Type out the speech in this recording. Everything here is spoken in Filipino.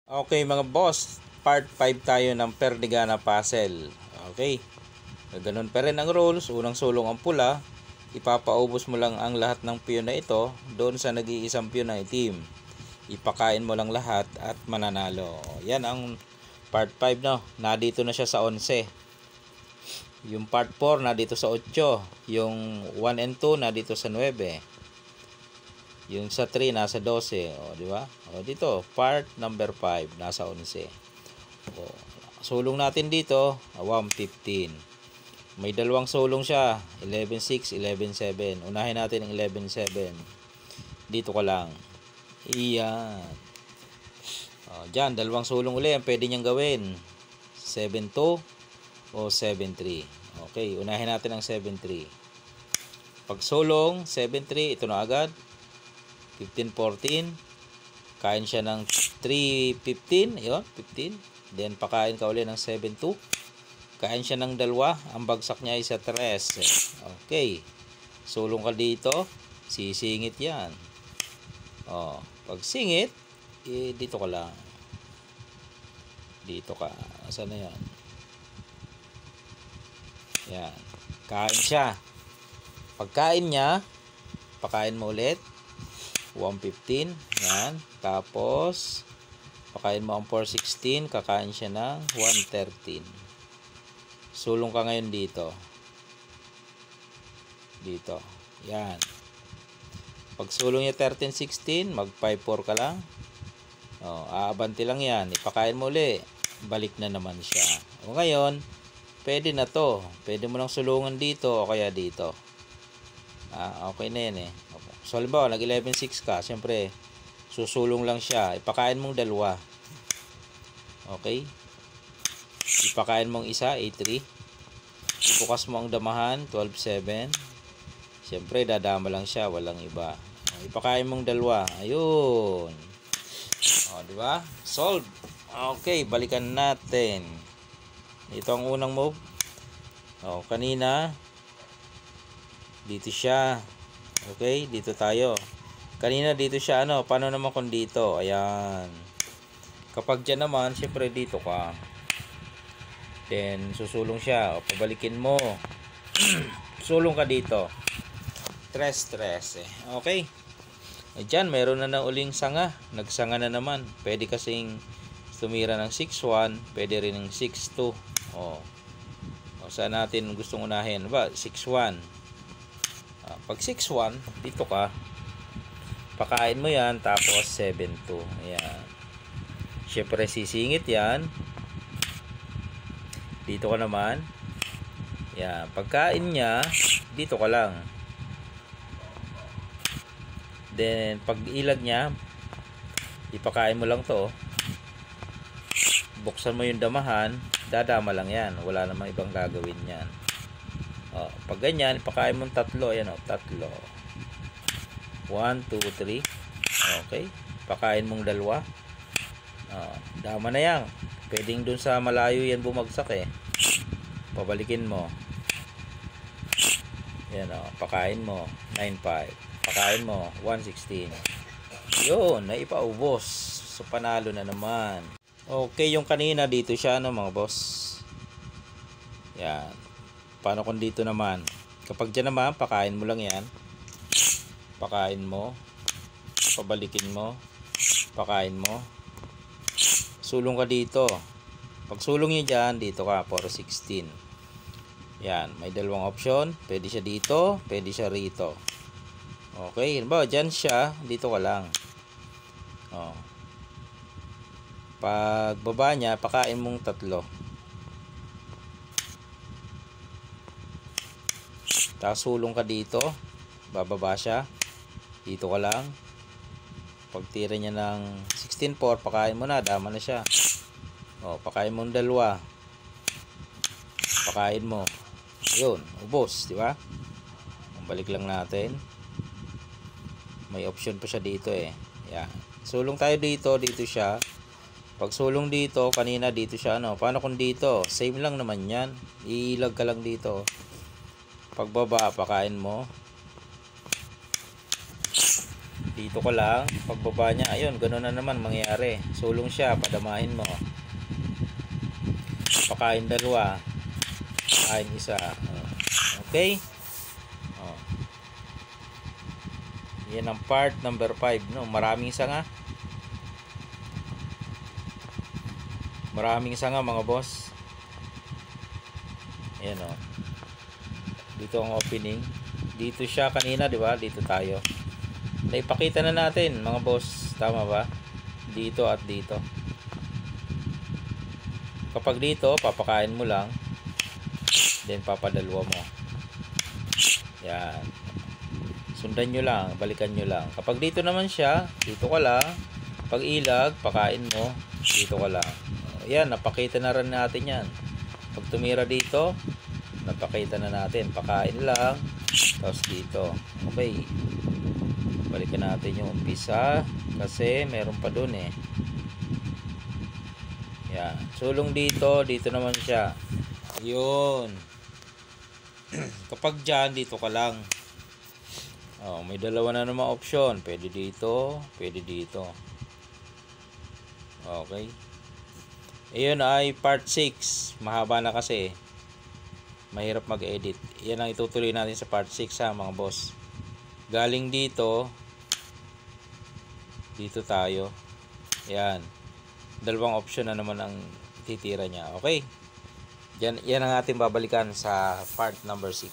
Okay mga boss, part 5 tayo ng Perdigana puzzle. Okay, ganun pa rin ang rules. Unang sulong ang pula, ipapaubos mo lang ang lahat ng piyon na ito doon sa nag-iisang piyon ng itim. Ipakain mo lang lahat at mananalo. Yan ang part 5 no. Nadito na siya sa 11. Yung part 4 nadito sa 8. Yung 1 and 2 nadito sa 9. Yung sa 3 nasa 12, di ba? O dito, part number 5 nasa 11. O, sulong natin dito, 115. May dalawang sulong siya, 11.6, 11.7. Unahin natin ang 11.7. Dito ka lang. Iyan. O, diyan, dalawang sulong uli ang pwede niyang gawin. 7.2 o 7.3. Okay, unahin natin ang 7.3. Pag sulong 7.3, ito na agad. 15-14, kain siya ng 3-15, yun, 15. Then pakain ka uli ng 7-2, kain siya ng 2, ang bagsak niya ay sa 3. Okay, sulong ka dito, sisingit yan. Pag singit, dito ka lang. Dito ka, saan na yan? Yan, kain siya. Pagkain niya, pakain mo ulit. 115, yan. Tapos pakain mo ang 416, kakain siya ng 113. Sulong ka ngayon dito. Dito. Yan. Pag sulong niya 1316, mag 54 ka lang. Aabanti lang yan. Ipakain mo uli. Balik na naman siya. Ngayon, pwede na to. Pwede mo lang sulungan dito o kaya dito. Okay na yan eh. So, halimbawa, nag 11.6 ka, siyempre, susulong lang siya. Ipakain mong 2. Okay? Ipakain mong isa, 8.3. Ibukas mo ang damahan, 12.7. Siyempre, dadama lang siya, walang iba. Ipakain mong 2. Ayun. Diba? Solve. Okay, balikan natin. Ito ang unang move. Kanina, dito siya. Okay, dito tayo. Kanina dito siya, paano naman kung dito? Ayan. Kapag dyan naman, syempre dito ka. Then, susulong siya. Pabalikin mo. Sulong ka dito. Tres. Okay. Dyan, meron na uling sanga. Nagsanga na naman. Pwede kasing tumira ng 6-1. Pwede rin ng 6-2. Saan natin gustong unahin? 6-1. Pag 6-1, dito ka. Pakain mo yan, tapos 7-2. Ayan. Siyempre, sisingit yan. Dito ka naman. Ayan. Pagkain niya, dito ka lang. Then, pag ilag niya, ipakain mo lang to. Buksan mo yung damahan, dadama lang yan. Wala namang ibang gagawin yan. Pag ganyan, ipakain mong 3. Ayan 3. 1, 2, 3. Okay. Pakain mong 2. Dama na yan. Pwedeng dun sa malayo yan bumagsak eh. Pabalikin mo. Ayan pakain mo. 9.5. Pakain mo. 1.16. Yun. Naipaubos. So, panalo na naman. Okay. Yung kanina dito siya mga boss. Yan. Paano kung dito naman? Kapag dyan naman, pakain mo lang yan. Pakain mo. Pabalikin mo. Pakain mo. Sulong ka dito. Pag sulong nyo dyan, dito ka, 416. Yan, may dalawang option. Pwede siya dito, pwede siya rito. Okay, halimbawa dyan siya, dito ka lang. Pag baba niya, pakain mong 3. Tapos sulong ka dito, bababa siya, dito ka lang. Pag tira niya ng 16.4, pakain mo na, dama na siya. Pakain mo ng 2. Pakain mo. Yun, ubos, di ba? Balik lang natin. May option pa siya dito eh. Yan. Sulong tayo dito, dito siya. Pag sulong dito, kanina dito siya, paano kung dito? Same lang naman yan. Iilag ka lang dito. Pagbaba, pakain mo. Dito ko lang, pagbaba niya, ayun, ganoon na naman mangyayari. Sulong siya, padamahin mo. Pakain dalawa, pakain isa. Okay? Oh. Yan ang part number 5, no? Maraming sanga. Maraming sanga mga boss. Ayan oh. Dito ang opening. Dito siya kanina, di ba? Dito tayo. Naipakita na natin mga boss, tama ba? Dito at dito. Kapag dito, papakain mo lang, then papadalwa mo. Yan. Sundan nyo lang, balikan nyo lang. Kapag dito naman siya, dito ka lang. Pag ilag, pakain mo, dito ka lang. Yan, napakita na rin natin yan. Pag tumira dito, napakita na natin. Pakain lang, tapos dito. Okay. Balikan natin yung umpisa kasi meron pa dun eh. Yan. Sulong dito, dito naman siya. Yun. Kapag dyan, dito ka lang. Oh, may dalawa na naman option. Pwede dito, pwede dito. Okay. Ayun ay part 6. Mahaba na kasi. Mahirap mag-edit. Yan ang itutuloy natin sa part 6 ha mga boss. Galing dito, dito tayo. Yan. Dalawang option na naman ang titira niya. Okay. Yan ang ating babalikan sa part number 6.